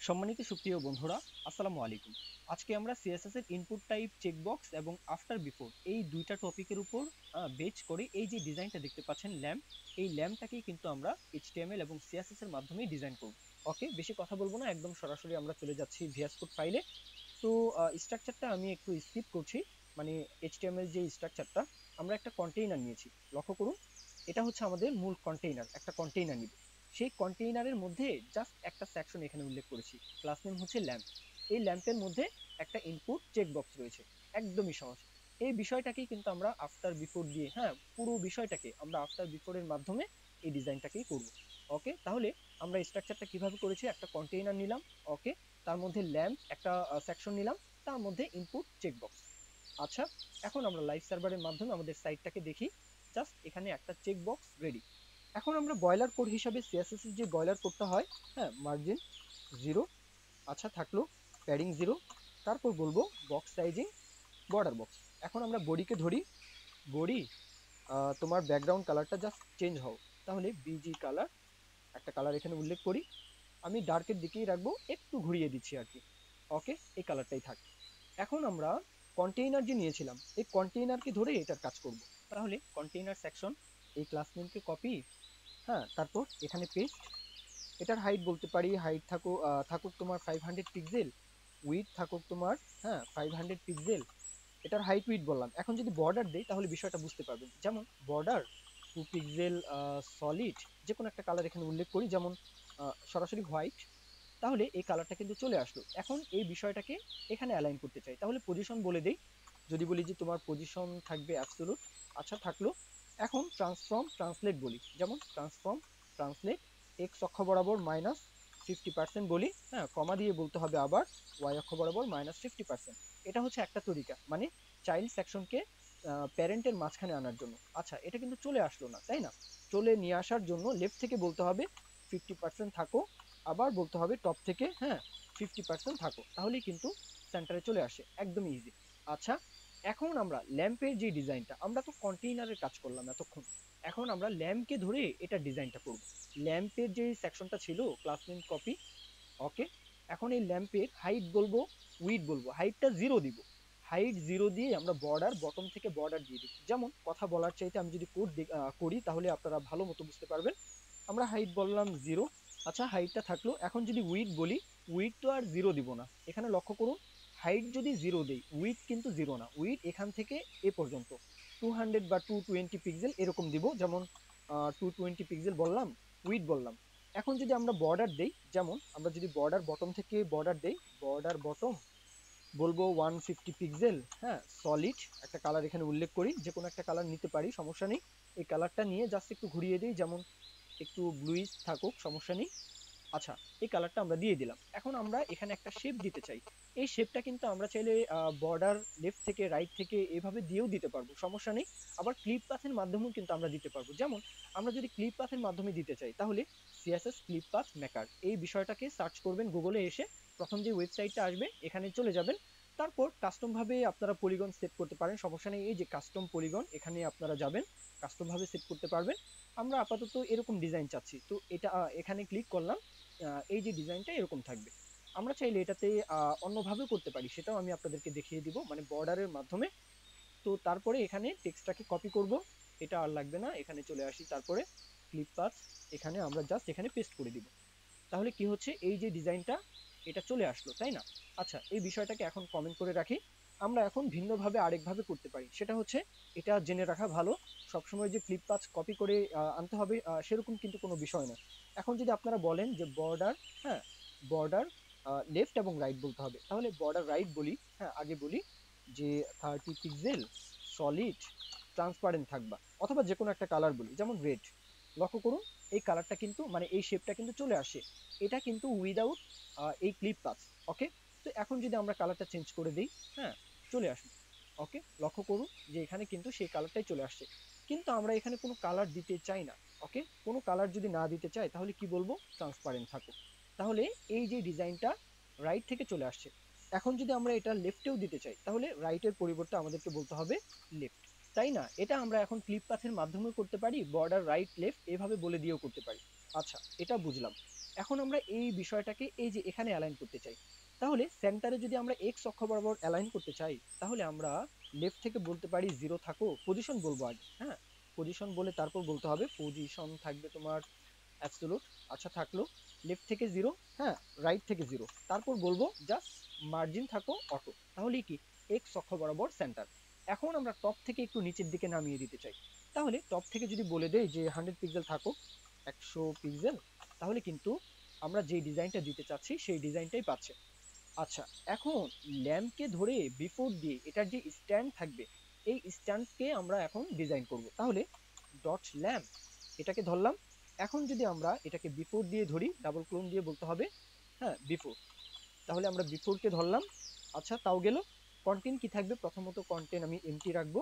সম্মানিত সুপ্রিয় বন্ধুরা, আসসালামু আলাইকুম। আজকে আমরা সিএসএস এর ইনপুট টাইপ, চেকবক্স এবং আফটার বিফোর এই দুইটা টপিকের উপর বেচ করে এই যে ডিজাইনটা দেখতে পাচ্ছেন ল্যাম্প, এই ল্যাম্পটাকেই কিন্তু আমরা এইচটিএমএল এবং সিএসএস এর মাধ্যমে ডিজাইন করব। ওকে, বেশি কথা বলবো না, একদম সরাসরি আমরা চলে যাচ্ছি ভিএস কোড ফাইলে। তো স্ট্রাকচারটা আমি একটু স্কিপ করছি, মানে এইচটিএমএল যে স্ট্রাকচারটা, আমরা একটা কন্টেইনার নিয়েছি। লক্ষ্য করুন, এটা হচ্ছে আমাদের মূল কন্টেইনার, একটা কন্টেইনার নিব। সেই কন্টেইনারের মধ্যে জাস্ট একটা সেকশন এখানে উল্লেখ করেছি, ক্লাস নেম হচ্ছে ল্যাম্প। এই ল্যাম্পের মধ্যে একটা ইনপুট চেক বক্স রয়েছে, একদমই সহজ। এই বিষয়টাকেই কিন্তু আমরা আফটার বিফোর দিয়ে, হ্যাঁ, পুরো বিষয়টাকে আমরা আফটার বিফোরের মাধ্যমে এই ডিজাইনটাকেই করব। ওকে, তাহলে আমরা স্ট্রাকচারটা কিভাবে করেছি, একটা কন্টেইনার নিলাম। ওকে, তার মধ্যে ল্যাম্প একটা সেকশন নিলাম, তার মধ্যে ইনপুট চেক বক্স। আচ্ছা, এখন আমরা লাইভ সার্ভারের মাধ্যমে আমাদের সাইটটাকে দেখি। জাস্ট এখানে একটা চেক বক্স রেডি। এখন আমরা বয়লার কোড হিসাবে সিএসএস এর যে বয়লার কোডটা হয়, হ্যাঁ, মার্জিন 0, আচ্ছা থাকলো, প্যাডিং 0, তারপর বলবো বক্স সাইজিং বর্ডার বক্স। এখন আমরা বডিকে ধরি, বডি তোমার ব্যাকগ্রাউন্ড কালারটা জাস্ট চেঞ্জ হও, তাহলে বিজি কালার একটা কালার এখানে উল্লেখ করি। আমি ডার্কের দিকেই রাখবো, একটু ঘুরিয়ে দিচ্ছি আর কি। ওকে, এই কালারটাই থাক। এখন আমরা কন্টেইনার যে নিয়েছিলাম, এই কন্টেইনারকে ধরে এটার কাজ করব। তাহলে কন্টেইনার সেকশন, এই ক্লাস নেমকে কপি, হ্যাঁ, তারপর এখানে পেস্ট। এটার হাইট বলতে পারি, হাইট থাকুক তোমার 500 পিক্সেল, উইথ থাকুক তোমার, হ্যাঁ, 500 পিক্সেল। এটার হাইট উইথ বললাম। এখন যদি বর্ডার দেই তাহলে বিষয়টা বুঝতে পারবেন। যেমন বর্ডার 2 পিক্সেল, সলিড, যে কোনো একটা কালার এখানে উল্লেখ করি, যেমন সরাসরি হোয়াইট। তাহলে এই কালারটা কিন্তু চলে আসলো। এখন এই বিষয়টাকে এখানে অ্যালাইন করতে চাই, তাহলে পজিশন বলে দেই। যদি বলি যে তোমার পজিশন থাকবে অ্যাবসোলুট, আচ্ছা থাকলো। এখন ট্রান্সফর্ম ট্রান্সলেট বলি, যেমন ট্রান্সফর্ম ট্রান্সলেট এক্স অক্ষ বরাবর -50% বলি, হ্যাঁ, কমা দিয়ে বলতে হবে আবার ওয়াই অক্ষ বরাবর -50%। এটা হচ্ছে একটা তরিকা, মানে চাইল্ড সেকশনকে প্যারেন্টের মাঝখানে আনার জন্য। আচ্ছা, এটা কিন্তু চলে আসলো না, তাই না? চলে নিয়ে আসার জন্য লেফট থেকে বলতে হবে 50% থাকো, আবার বলতে হবে টপ থেকে, হ্যাঁ, 50% থাকো, তাহলেই কিন্তু সেন্টারে চলে আসে, একদম ইজি। আচ্ছা, এখন আমরা ল্যাম্পের যে ডিজাইনটা, আমরা তো কন্টেইনারের কাজ করলাম এতক্ষণ, এখন আমরা ল্যাম্পকে ধরে এটা ডিজাইনটা করব। ল্যাম্পের যে সেকশনটা ছিল ক্লাস নেম কপি। ওকে, এখন এই ল্যাম্পের হাইট বলবো, উইডথ বলবো, হাইটটা 0 দিব। হাইট 0 দিয়ে আমরা বর্ডার, বটম থেকে বর্ডার দিয়ে দিই। যেমন কথা বলার চাইতে আমি যদি কোড করি, তাহলে আপনারা ভালো মতো বুঝতে পারবেন। আমরা হাইট বললাম 0। আচ্ছা, হাইটটা থাকলো। এখন যদি উইডথ বলি, উইডথ তো আর 0 দিব না। এখানে লক্ষ্য করুন, হাইট যদি 0 দেই, উইডথ কিন্তু 0 না, উইডথ এখান থেকে এ পর্যন্ত 200 বা 220 পিক্সেল এরকম দিব। যেমন 220 পিক্সেল বললাম, উইডথ বললাম। এখন যদি আমরা বর্ডার দেই, যেমন আমরা যদি বর্ডার বটম থেকে বর্ডার দেই, বর্ডার বটম বলবো 150 পিক্সেল, হ্যাঁ, সলিড একটা কালার এখানে উল্লেখ করি, যে কোনো একটা কালার নিতে পারি, সমস্যা নেই। এই কালারটা নিয়ে জাস্ট একটু ঘুরিয়ে দিই, যেমন একটু ব্লুইশ থাকুক, সমস্যা নেই। আচ্ছা, এই কালারটা আমরা দিয়ে দিলাম। এখন আমরা এখানে একটা শেপ দিতে চাই। এই শেপটা কিন্তু আমরা চাইলে বর্ডার লেফট থেকে রাইট থেকে এভাবে দিয়েও দিতে পারবো, সমস্যা নেই। আবার ক্লিপ পাথের মাধ্যমেও কিন্তু আমরা দিতে পারবো। যেমন আমরা যদি ক্লিপ পাথের মাধ্যমে দিতে চাই, তাহলে সিএসএস ক্লিপ পাথ মেকার এই বিষয়টাকে সার্চ করবেন গুগলে এসে, প্রথম যে ওয়েবসাইটটা আসবে এখানে চলে যাবেন। তারপর কাস্টম ভাবে আপনারা পলিগন সেট করতে পারেন, সমস্যা নেই। এই যে কাস্টম পলিগন, এখানে আপনারা যাবেন, কাস্টম ভাবে সেট করতে পারবেন। আমরা আপাতত এরকম ডিজাইন চাচ্ছি, তো এটা এখানে ক্লিক করলাম। এই যে ডিজাইনটা এরকম থাকবে। আমরা চাইলে এটাতে অন্যভাবেও করতে পারি, সেটাও আমি আপনাদেরকে দেখিয়ে দিব, মানে বর্ডারের মাধ্যমে। তো তারপরে এখানে টেক্সটটাকে কপি করব, এটা আর লাগবে না, এখানে চলে আসি। তারপরে ক্লিপ পাথ, এখানে আমরা জাস্ট এখানে পেস্ট করে দিব। তাহলে কি হচ্ছে, এই যে ডিজাইনটা এটা চলে আসলো, তাই না? আচ্ছা, এই বিষয়টাকে এখন কমেন্ট করে রাখি। আমরা এখন ভিন্নভাবে আরেকভাবে করতে পারি, সেটা হচ্ছে, এটা জেনে রাখা ভালো, সবসময় যে ক্লিপ পাথ কপি করে আনতে হবে সেরকম কিন্তু কোনো বিষয় না। এখন যদি আপনারা বলেন যে বর্ডার, হ্যাঁ, বর্ডার লেফট এবং রাইট বলতে হবে, তাহলে বর্ডার রাইট বলি, হ্যাঁ, আগে বলি যে 30 পিক্সেল, সলিড, ট্রান্সপারেন্ট থাকবা, অথবা যে কোনো একটা কালার বলি, যেমন রেড। লক্ষ্য করুন, এই কালারটা কিন্তু, মানে এই শেপটা কিন্তু চলে আসে। এটা কিন্তু উইদাউট এই ক্লিপ পাথ। ওকে, তো এখন যদি আমরা কালারটা চেঞ্জ করে দিই, হ্যাঁ, চলে আসবে। ওকে, লক্ষ্য করুন যে এখানে কিন্তু সেই কালারটাই চলে আসছে, কিন্তু আমরা এখানে কোনো কালার দিতে চাই না। ওকে, কোনো কালার যদি না দিতে চাই, তাহলে কি বলবো, ট্রান্সপারেন্ট থাকুক। তাহলে এই যে ডিজাইনটা রাইট থেকে চলে আসছে। এখন যদি আমরা এটা লেফটেও দিতে চাই, তাহলে রাইটের পরিবর্তে আমাদেরকে বলতে হবে লেফট, তাই না? এটা আমরা এখন ক্লিপ পাথের মাধ্যমেও করতে পারি, বর্ডার রাইট লেফট এভাবে বলে দিয়েও করতে পারি। আচ্ছা, এটা বুঝলাম। এখন আমরা এই বিষয়টাকে এই যে এখানে অ্যালাইন করতে চাই, তাহলে সেন্টারে যদি আমরা এক্স অক্ষ বরাবর অ্যালাইন করতে চাই, তাহলে আমরা লেফট থেকে বলতে পারি 0 থাকো, পজিশন বলবো আগে, হ্যাঁ পজিশন বলে তারপর বলতে হবে পজিশন থাকবে তোমার অ্যাবসোলুট। আচ্ছা থাকলো লেফট থেকে 0, হ্যাঁ রাইট থেকে 0, তারপর বলবো জাস্ট মার্জিন থাকো অটো, তাহলে কি এক্স অক্ষ বরাবর সেন্টার। এখন আমরা টপ থেকে একটু নিচের দিকে নামিয়ে দিতে চাই, তাহলে টপ থেকে যদি বলে দেই যে 100 পিক্সেল থাকো, 100 পিক্সেল, তাহলে কিন্তু আমরা যে ডিজাইনটা দিতে চাচ্ছি সেই ডিজাইনটাই পাচ্ছে। আচ্ছা এখন ল্যাম্পকে ধরে বিফোর দিয়ে এটার যে স্ট্যান্ড থাকবে, এই স্ট্যান্ডকে আমরা এখন ডিজাইন করব। তাহলে ডট ল্যাম্প এটাকে ধরলাম। এখন যদি আমরা এটাকে বিফোর দিয়ে ধরি, ডাবল ক্লোন দিয়ে বলতে হবে হ্যাঁ বিফোর, তাহলে আমরা বিফোরকে ধরলাম। আচ্ছা তাও গেল। কন্টেন্ট কি থাকবে, প্রথমত কন্টেন্ট আমি এমটি রাখবো,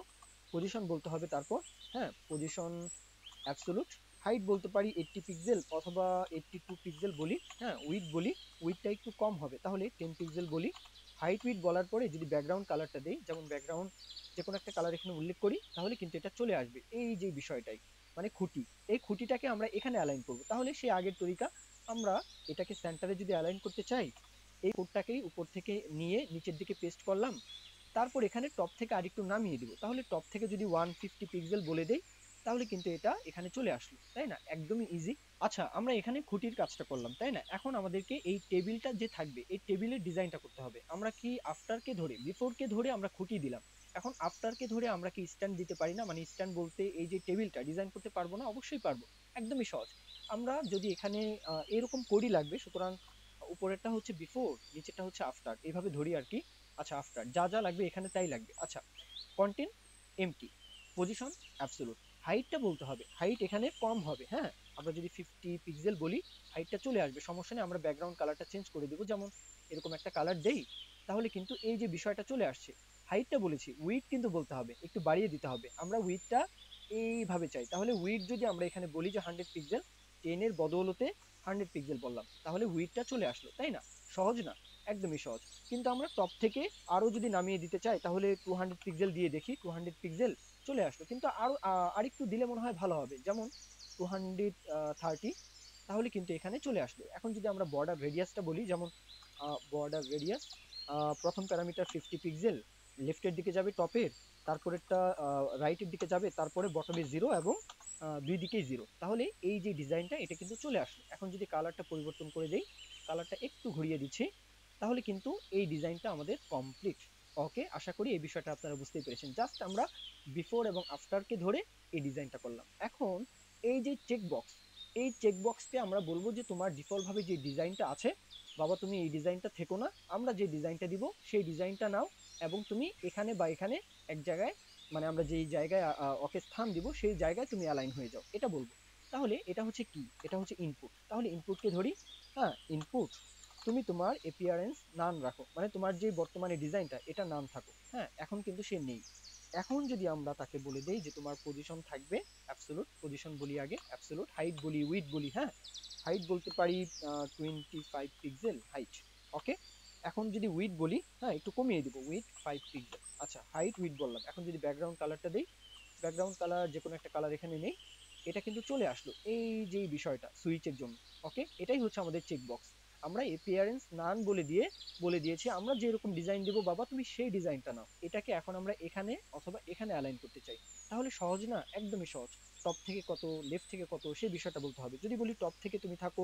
পজিশন বলতে হবে তারপর, হ্যাঁ পজিশন অ্যাবসোলুট, হাইট বলতে পারি 80 পিক্সেল অথবা 82 পিক্সেল বলি, হ্যাঁ উইডথ বলি, উইডথটা একটু কম হবে তাহলে 10 পিক্সেল বলি। হাইট উইডথ বলার পরে যদি ব্যাকগ্রাউন্ড কালারটা দেই, যেমন ব্যাকগ্রাউন্ড যে কোনো একটা কালার এখানে উল্লেখ করি, তাহলে কিন্তু এটা চলে আসবে এই যে বিষয়টাই, মানে খুঁটি, এই খুঁটিটাকে আমরা এখানে অ্যালাইন করব। তাহলে সেই আগের তরিকা, আমরা এটাকে সেন্টারে যদি অ্যালাইন করতে চাই, এই কোডটাকেই উপর থেকে নিয়ে নিচের দিকে পেস্ট করলাম, তারপর এখানে টপ থেকে আরেকটু নামিয়ে দিব, তাহলে টপ থেকে যদি 150 পিক্সেল বলে দেই, তাহলে কিন্তু এটা এখানে চলে আসলো, তাই না, একদমই ইজি। আচ্ছা আমরা এখানে খুঁটির কাজটা করলাম, তাই না, এখন আমাদেরকে এই টেবিলটা যে থাকবে এই টেবিলের ডিজাইনটা করতে হবে। আমরা কি আফটারকে ধরে বিফোরকে ধরে আমরা খুঁটি দিলাম, এখন আফটারকে ধরে আমরা কি স্ট্যান্ড দিতে পারি না, মানে স্ট্যান্ড বলতে এই যে টেবিলটা ডিজাইন করতে পারবো না, অবশ্যই পারবো, একদমই সহজ। আমরা যদি এখানে এরকম কোডই লাগবে, সুতরাং উপরেরটা হচ্ছে বিফোর, নিচেরটা হচ্ছে আফটার, এইভাবে ধরি আর কি। আচ্ছা আফটার যা যা লাগবে এখানে তাই লাগবে। আচ্ছা কন্টেন্ট এমটি, পজিশন অ্যাবসোলুট, হাইটটা বলতে হবে, হাইট এখানে কম হবে, হ্যাঁ আমরা যদি 50 পিক্সেল বলি হাইটটা চলে আসবে, সমস্যা নেই, আমরা ব্যাকগ্রাউন্ড কালারটা চেঞ্জ করে দেবো, যেমন এরকম একটা কালার দেই, তাহলে কিন্তু এই যে বিষয়টা চলে আসছে। হাইটটা বলেছি, উইডথ কিন্তু বলতে হবে, একটু বাড়িয়ে দিতে হবে, আমরা উইডথটা এইভাবে চাই, তাহলে উইডথ যদি আমরা এখানে বলি যে 100 পিক্সেল, 10 এর বদৌলতে 100 পিক্সেল বললাম, তাহলে উইডথটা চলে আসলো, তাই না, সহজ না, একদমই সহজ। কিন্তু আমরা টপ থেকে আরো যদি নামিয়ে দিতে চাই, তাহলে 200 পিক্সেল দিয়ে দেখি, 200 পিক্সেল চলে আসলো, কিন্তু আরো আরেকটু দিলে মনে হয় ভালো হবে, যেমন 230, তাহলে কিন্তু এখানে চলে আসলো। এখন যদি আমরা বর্ডার রেডিয়াসটা বলি, যেমন বর্ডার রেডিয়াস প্রথম প্যারামিটার 50 পিক্সেল, লেফটের দিকে যাবে টপের, তারপরেরটা রাইটের দিকে যাবে, তারপরে বটমে 0 এবং দুই দিকেই 0, তাহলে এই যে ডিজাইনটা এটা কিন্তু চলে আসলো। এখন যদি কালারটা পরিবর্তন করে দেই, কালারটা একটু ঘুরিয়ে দিচ্ছি, তাহলে কিন্তু এই ডিজাইনটা আমাদের কমপ্লিট। ওকে, আশা করি এই বিষয়টা আপনারা বুঝতেই পেরেছেন, জাস্ট আমরা বিফোর এবং আফটারকে ধরে এই ডিজাইনটা করলাম। এখন এই যে চেক বক্স, এই চেক বক্সকে আমরা বলবো যে তোমার ডিফল্ট ভাবে যে ডিজাইনটা আছে, বাবা তুমি এই ডিজাইনটা থেকো না, আমরা যে ডিজাইনটা দিব সেই ডিজাইনটা নাও, এবং তুমি এখানে বা এখানে এক জায়গায়, মানে আমরা যেই জায়গায় ওকে স্থান দিব সেই জায়গায় তুমি অ্যালাইন হয়ে যাও, এটা বলবো। তাহলে এটা হচ্ছে কি, এটা হচ্ছে ইনপুট, তাহলে ইনপুটকে ধরি, হ্যাঁ ইনপুট, তুমি তোমার এপিয়ারেন্স নান রাখো, মানে তোমার যে বর্তমানে ডিজাইনটা এটা নাম থাকো, হ্যাঁ এখন কিন্তু সে নেই। এখন যদি আমরা তাকে বলে দেই যে তোমার পজিশন থাকবে অ্যাবসোলুট, পজিশন বলি আগে অ্যাবসোলুট, হাইট বলি উইডথ বলি, হ্যাঁ হাইট বলতে পারি 25 পিক্সেল হাইট, ওকে। এখন যদি উইডথ বলি, হ্যাঁ একটু কমিয়ে দিব, উইডথ 5 পিক্সেল, আচ্ছা হাইট উইডথ বললাম। এখন যদি ব্যাকগ্রাউন্ড কালারটা দেই, ব্যাকগ্রাউন্ড কালার যে কোনো একটা কালার এখানে নেই, এটা কিন্তু চলে আসলো এই যে বিষয়টা সুইচের জন্য। ওকে, এটাই হচ্ছে আমাদের চেকবক্স। আমরা এপিয়ারেন্স নান বলে দিয়েছি আমরা যেরকম ডিজাইন দেবো, বাবা তুমি সেই ডিজাইনটা নাও, এটাকে এখন আমরা এখানে অথবা এখানে অ্যালাইন করতে চাই, তাহলে সহজ না, একদমই সহজ। টপ থেকে কত, লেফট থেকে কত, সেই বিষয়টা বলতে হবে। যদি বলি টপ থেকে তুমি থাকো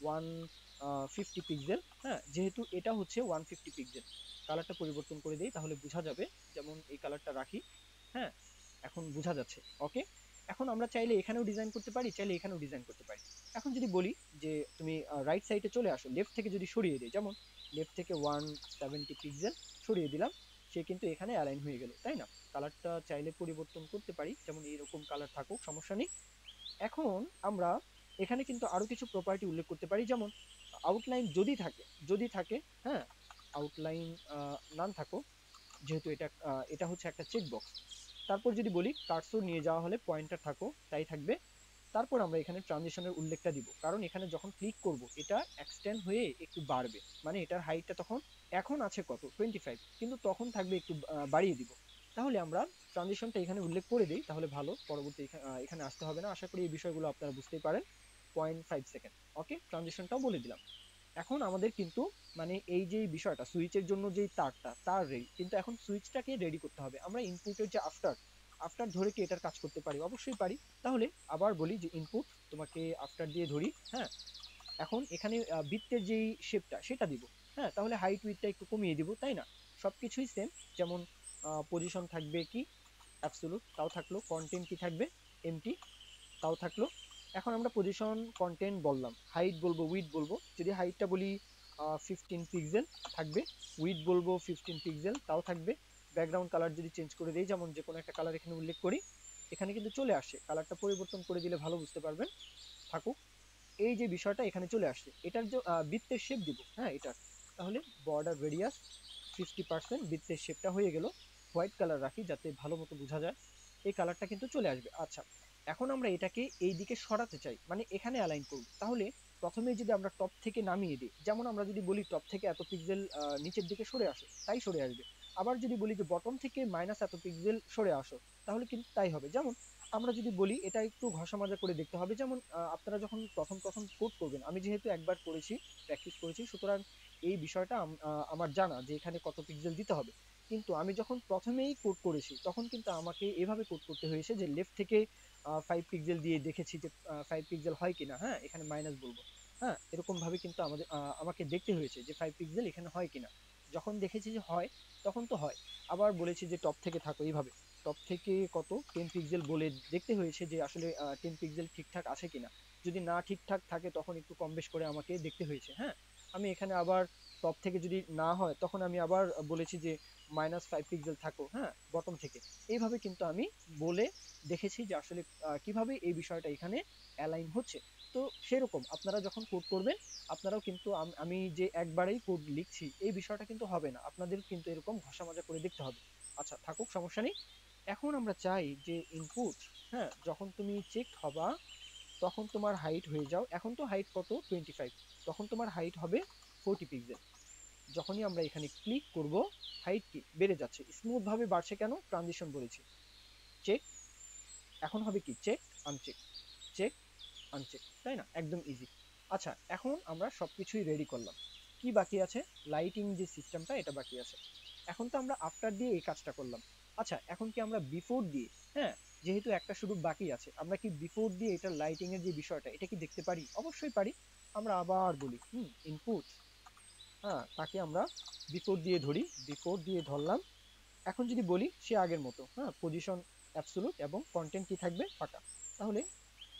150 পিক্সেল, হ্যাঁ যেহেতু এটা হচ্ছে 150 পিক্সেল, কালারটা পরিবর্তন করে দেই তাহলে বোঝা যাবে, যেমন এই কালারটা রাখি, হ্যাঁ এখন বোঝা যাচ্ছে। ওকে, এখন আমরা চাইলে এখানেও ডিজাইন করতে পারি, চাইলে এখানেও ডিজাইন করতে পারি। এখন যদি বলি যে তুমি রাইট সাইডে চলে আসো, লেফট থেকে যদি সরিয়ে দিই, যেমন লেফট থেকে 170 পিক্সেল সরিয়ে দিলাম, সে কিন্তু এখানে অ্যালাইন হয়ে গেল, তাই না। কালারটা চাইলে পরিবর্তন করতে পারি, যেমন এরকম কালার থাকুক, সমস্যা নেই। এখন আমরা এখানে কিন্তু আরো কিছু প্রপার্টি উল্লেখ করতে পারি, যেমন আউটলাইন যদি থাকে, হ্যাঁ আউটলাইন নান থাকো, যেহেতু এটা হচ্ছে একটা চেক বক্স। তারপর যদি বলি কার্সর নিয়ে যাওয়া হলে পয়েন্টার থাকো, তাই থাকবে। তারপর আমরা এখানে ট্রানজিশনের উল্লেখটা দিব, কারণ এখানে যখন ক্লিক করব এটা এক্সটেন্ড হয়ে একটু বাড়বে, মানে এটার হাইটটা তখন এখন আছে কত 25, কিন্তু তখন থাকবে একটু বাড়িয়ে দিব। তাহলে আমরা ট্রানজিশনটা এখানে উল্লেখ করে দিই, তাহলে ভালো, পরবর্তী এখানে আসতে হবে না। আশা করি এই বিষয়গুলো আপনারা বুঝতেই পারেন। 0.5 সেকেন্ড। ওকে, ট্রানজিশনটাও বলে দিলাম। এখন আমাদের কিন্তু মানে এই যে বিষয়টা সুইচের জন্য যে তার রেডি, কিন্তু এখন সুইচটাকে রেডি করতে হবে। আমরা ইনপুটের যে আফটার আফটার ধরে কি এটার কাজ করতে পারি? অবশ্যই পারি। তাহলে আবার বলি যে ইনপুট তোমাকে আফটার দিয়ে ধরি, হ্যাঁ। এখন এখানে বৃত্তের যেই শেপটা সেটা দিব, হ্যাঁ। তাহলে হাইট উইডথটা একটু কমিয়ে দিব, তাই না? সবকিছুই সেম, যেমন পজিশন থাকবে কি অ্যাবসোলুট, তাও থাকলো। কন্টেন্ট কি থাকবে এমটি, তাও থাকলো। এখন আমরা পজিশন কন্টেন্ট বললাম, হাইট বলবো উইডথ বলবো। যদি হাইটটা বলি 15 পিক্সেল থাকবে, উইডথ বলবো 15 পিক্সেল, তাও থাকবে। ব্যাকগ্রাউন্ড কালার যদি চেঞ্জ করে দেই, যেমন যে কোনো একটা কালার এখানে উল্লেখ করি, এখানে কিন্তু চলে আসে। কালারটা পরিবর্তন করে দিলে ভালো বুঝতে পারবেন, থাকুক। এই যে বিষয়টা এখানে চলে আসছে, এটার যে বৃত্তের শেপ দিব, হ্যাঁ এটার। তাহলে বর্ডার রেডিয়াস 50%, বৃত্তের শেপটা হয়ে গেল। হোয়াইট কালার রাখি যাতে ভালো মতো বোঝা যায়। এই কালারটা কিন্তু চলে আসবে। আচ্ছা, এখন আমরা এটাকে এই দিকে সরাতে চাই, মানে এখানে অ্যালাইন করব। তাহলে প্রথমে যদি আমরা টপ থেকে নামিয়ে দিই, যেমন আমরা যদি বলি টপ থেকে এত পিক্সেল নিচের দিকে সরে আসো, তাই সরে আসবে। আবার যদি বলি যে বটম থেকে মাইনাস এত পিক্সেল সরে আসো, তাহলে কিন্তু তাই হবে। যেমন আমরা যদি বলি, এটা একটু ঘষা মাজা করে দেখতে হবে। যেমন আপনারা যখন প্রথম প্রথম কোড করবেন, আমি যেহেতু একবার করেছি, প্র্যাকটিস করেছি, সুতরাং এই বিষয়টা আমার জানা যে এখানে কত পিক্সেল দিতে হবে। কিন্তু আমি যখন প্রথমেই কোড করেছি, তখন কিন্তু আমাকে এভাবে কোড করতে হয়েছে যে লেফট থেকে 5 পিক্সেল দিয়ে দেখেছি যে 5 পিক্সেল হয় কিনা, হ্যাঁ এখানে মাইনাস বলবো, হ্যাঁ এরকম ভাবে কিন্তু আমাকে দেখতে হয়েছে যে 5 পিক্সেল এখানে হয় কিনা। যখন দেখেছি যে হয়, তখন তো হয়। আবার বলেছি যে টপ থেকে থাকো, এইভাবে টপ থেকে কত 10 পিক্সেল বলে দেখতে হয়েছে যে আসলে 10 পিক্সেল ঠিকঠাক আছে কিনা। যদি না ঠিকঠাক থাকে, তখন একটু কম বেশ করে আমাকে দেখতে হয়েছে, হ্যাঁ। আমি এখানে আবার টপ থেকে যদি না হয়, তখন আমি আবার বলেছি যে -5 পিক্সেল থাকো, হ্যাঁ বটম থেকে। এইভাবে কিন্তু আমি বলে দেখেছি যে আসলে কিভাবে এই বিষয়টা এখানে অ্যালাইন হচ্ছে। তো সেরকম আপনারা যখন কোড করবেন, আপনারাও কিন্তু আমি যে একবারেই কোড লিখছি এই বিষয়টা কিন্তু হবে না, আপনাদের কিন্তু এরকম ঘষা মাজা করে দেখতে হবে। আচ্ছা থাকুক, সমস্যা নেই। এখন আমরা চাই যে ইনপুট, হ্যাঁ যখন তুমি চেক হবা, তখন তোমার হাইট হয়ে যাও। এখন তো হাইট কত 25, তখন তোমার হাইট হবে 40 পিক্সেল। যখনই আমরা এখানে ক্লিক করব, হাইট কি বেড়ে যাচ্ছে, স্মুথ ভাবে বাড়ছে। কেন? ট্রানজিশন বলেছি। চেক, এখন হবে কি চেক আনচেক, চেক আনচেক, তাই না? একদম ইজি। আচ্ছা, এখন আমরা সবকিছুই রেডি করলাম। কি বাকি আছে? লাইটিং যে সিস্টেমটা, এটা বাকি আছে। এখন তো আমরা আফটার দিয়ে এই কাজটা করলাম। আচ্ছা, এখন কি আমরা বিফোর দিয়ে, হ্যাঁ যেহেতু একটা শুধু বাকি আছে, আমরা কি বিফোর দিয়ে এটা লাইটিং এর যে বিষয়টা, এটা কি দেখতে পারি? অবশ্যই পারি। আমরা আবার বলি ইনপুট, হ্যাঁ তাকে আমরা বিফোর দিয়ে ধরি, বিফোর দিয়ে ধরলাম। এখন যদি বলি সে আগের মতো, হ্যাঁ পজিশন অ্যাবসোলুট এবং কন্টেন্ট কি থাকবে ফাঁকা। তাহলে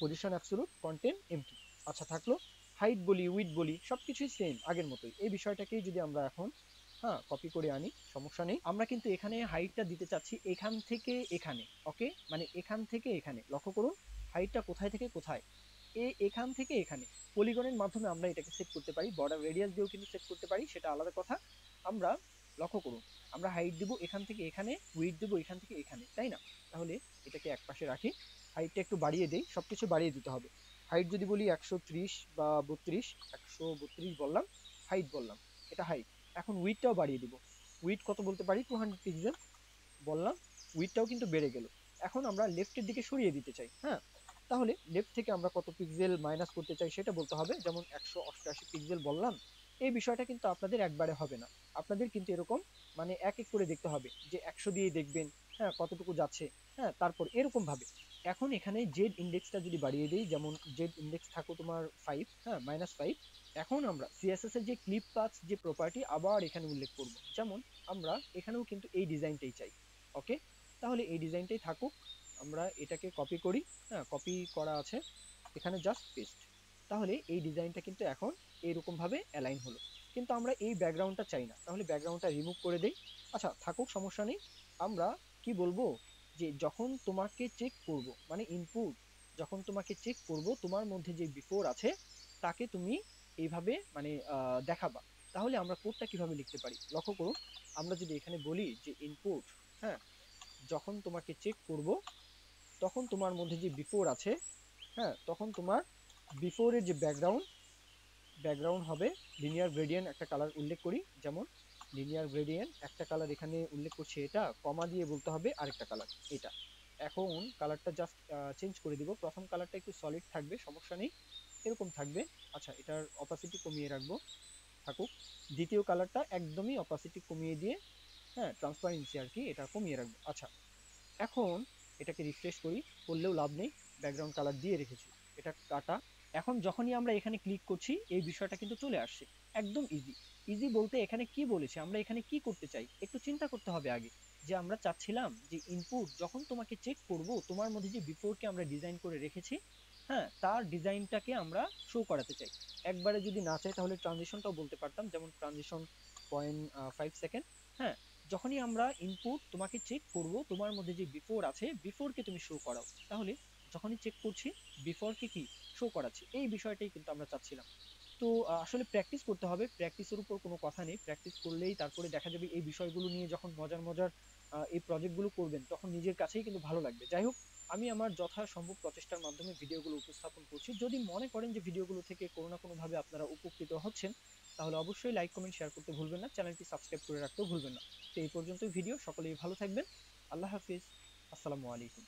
পজিশন অ্যাবসোলুট, কন্টেন্ট এমটি। আচ্ছা থাকলো। হাইট বলি উইডথ বলি সবকিছুই সেম আগের মতোই। এই বিষয়টাকেই যদি আমরা এখন কপি করে আনি, সমস্যা নেই। আমরা কিন্তু এখানে হাইটটা দিতে চাচ্ছি এখান থেকে এখানে, ওকে মানে এখান থেকে এখানে। লক্ষ্য করুন হাইটটা কোথায় থেকে কোথায়, এখান থেকে এখানে। পলিগনের মাধ্যমে আমরা এটাকে সেট করতে পারি, বর্ডার রেডিয়াস দিয়েও কিন্তু সেট করতে পারি, সেটা আলাদা কথা। আমরা লক্ষ্য করুন, আমরা হাইট দেবো এখান থেকে এখানে, উইডথ দেবো এখান থেকে এখানে, তাই না? তাহলে এটাকে একপাশে রাখি, হাইটটা একটু বাড়িয়ে দেই, সবকিছু বাড়িয়ে দিতে হবে। হাইট যদি বলি 130 বা 32, 132 বললাম, হাইট বললাম, এটা হাইট। এখন উইডথটাও বাড়িয়ে দিব। উইডথ কত বলতে পারি? 200 পিক্সেল বললাম, উইডথটাও কিন্তু বেড়ে গেল। এখন আমরা লেফটের দিকে সরিয়ে দিতে চাই, হ্যাঁ। তাহলে লেফট থেকে আমরা কত পিক্সেল মাইনাস করতে চাই সেটা বলতে হবে। যেমন 188 পিক্সেল বললাম। এই বিষয়টা কিন্তু আপনাদের একবারে হবে না, আপনাদের কিন্তু এরকম মানে এক এক করে দেখতে হবে, যে 100 দিয়ে দেখবেন, হ্যাঁ কতটুকু যাচ্ছে, হ্যাঁ তারপর এরকম ভাবে। এখন এখানে জেড ইন্ডেক্সটা যদি বাড়িয়ে দিই, যেমন জেড ইন্ডেক্স থাকো তোমার 5, হ্যাঁ -5। এখন আমরা সিএসএস এর যে ক্লিপ পাথ যে প্রপার্টি আবার এখানে উল্লেখ করব। যেমন আমরা এখানেও কিন্তু এই ডিজাইনটাই চাই, ওকে। তাহলে এই ডিজাইনটাই থাকুক। আমরা এটাকে কপি করি, হ্যাঁ কপি করা আছে এখানে, জাস্ট পেস্ট। তাহলে এই ডিজাইনটা কিন্তু এখন এইরকম ভাবে অ্যালাইন হলো। কিন্তু আমরা এই ব্যাকগ্রাউন্ডটা চাই না, তাহলে ব্যাকগ্রাউন্ডটা রিমুভ করে দেই। আচ্ছা থাকুক, সমস্যা নেই। আমরা কি বলবো, যে যখন তোমাকে চেক করব, মানে ইনপুট যখন তোমাকে চেক করব, তোমার মধ্যে যে বিফোর আছে তাকে তুমি এইভাবে মানে দেখাবা। তাহলে আমরা কোডটা কিভাবে লিখতে পারি লক্ষ্য করুন। আমরা যদি এখানে বলি যে ইনপুট, হ্যাঁ যখন তোমাকে চেক করব, তখন তোমার মধ্যে যে বিফোর আছে, হ্যাঁ তখন তোমার বিফোরের যে ব্যাকগ্রাউন্ড, ব্যাকগ্রাউন্ড হবে লিনিয়ার গ্রেডিয়েন্ট একটা কালার উল্লেখ করি। যেমন লিনিয়ার গ্রেডিয়েন্ট একটা কালার এখানে উল্লেখ করছি, এটা কমা দিয়ে বলতে হবে আরেকটা কালার এটা। এখন কালারটা জাস্ট চেঞ্জ করে দিব। প্রথম কালারটা একটু সলিড থাকবে, সমস্যা নেই। এরকম থাকবে। আচ্ছা, এটার অপাসিটি কমিয়ে রাখবো, থাকুক। দ্বিতীয় কালারটা একদমই অপাসিটি কমিয়ে দিয়ে, হ্যাঁ, ট্রান্সপারেন্সি আর কি, এটা কমিয়ে রাখবো। আচ্ছা, এখন এটাকে রিফ্রেশ করি, করলেও লাভ নেই, ব্যাকগ্রাউন্ড কালার দিয়ে রেখেছি, এটা কাটা। এখন যখনই আমরা এখানে ক্লিক করছি এই বিষয়টা কিন্তু চলে আসছে, একদম ইজি। ইজি বলতে এখানে কি বলেছে, আমরা এখানে কি করতে চাই একটু চিন্তা করতে হবে আগে। যে আমরা চাচ্ছিলাম যে ইনপুট যখন তোমাকে চেক করব, তোমার মধ্যে যে বিফোরকে আমরা ডিজাইন করে রেখেছি, হ্যাঁ, তার ডিজাইনটাকে আমরা শো করাতে চাই। একবারে যদি না চাই তাহলে ট্রানজিশনটাও বলতে পারতাম, যেমন ট্রানজিশন 0.5 সেকেন্ড। হ্যাঁ, যখনই আমরা ইনপুট তোমাকে চেক করব, তোমার মধ্যে যে বিফোর আছে বিফোরকে তুমি শো করাও, তাহলে যখনই চেক করছি বিফোরকে কি শো করাচ্ছি, এই বিষয়টাই কিন্তু আমরা চাচ্ছিলাম। তো আসলে প্র্যাকটিস করতে হবে, প্র্যাকটিসের উপর কোনো কথা নেই, প্র্যাকটিস করলেই তারপরে দেখা যাবে এই বিষয়গুলো নিয়ে যখন মজার মজার এই প্রজেক্টগুলো করবেন তখন নিজের কাছেই কিন্তু ভালো লাগবে। যাই হোক, আমি আমার যথাসম্ভব প্রচেষ্টার মাধ্যমে ভিডিওগুলো উপস্থাপন করছি। যদি মনে করেন যে ভিডিওগুলো থেকে কোনো না কোনো ভাবে আপনারা উপকৃত হচ্ছেন, তাহলে অবশ্যই লাইক কমেন্ট শেয়ার করতে ভুলবেন না, চ্যানেলটি সাবস্ক্রাইব করে রাখতেও ভুলবেন না। তো এই পর্যন্তই ভিডিও, সকলেই ভালো থাকবেন। আল্লাহ হাফিজ। আসসালামু আলাইকুম।